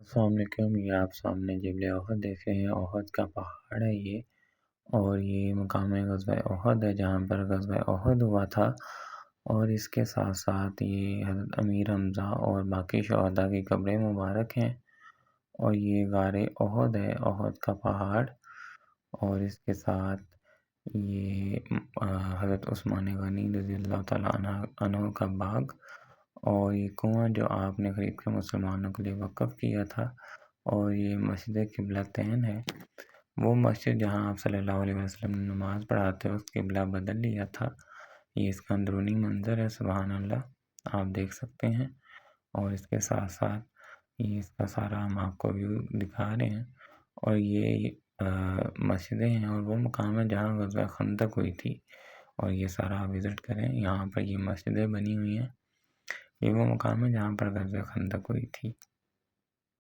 अस्सलाम वालेकुम। ये आप सामने जबल ओहद देख रहे हैं। ओहद का पहाड़ है ये, और ये मुकाम ग़ज़वा ओहद है जहाँ पर ग़ज़वा ओहद हुआ था। और इसके साथ साथ ये हज़रत अमीर हमज़ा और बाकी शहदा की कब्रें मुबारक हैं। और ये गारे ओहद है, ओहद का पहाड़। और इसके साथ ये हज़रत उस्मान गनी रज़ियल्लाहु तआला अन्हु का बाग, और ये कुआँ जो आपने ख़रीद कर मुसलमानों के लिए वक़्फ़ किया था। और ये मस्जिद क़िबलतैन है, वो मस्जिद जहाँ आप सल्लल्लाहु अलैहि वसल्लम नमाज़ पढ़ाते वक़्त क़िबला बदल लिया था। ये इसका अंदरूनी मंज़र है, सुभान अल्लाह, आप देख सकते हैं। और इसके साथ साथ ये इसका सारा हम आपको व्यू दिखा रहे हैं। और ये मस्जिदें हैं, और वो मुकाम है जहाँ ग़ज़वा खंदक हुई थी। और ये सारा आप विज़िट करें, यहाँ पर ये मस्जिदें बनी हुई हैं। ये वो मुकाम है जहाँ पर ग़ज़वा खंदक हुई थी।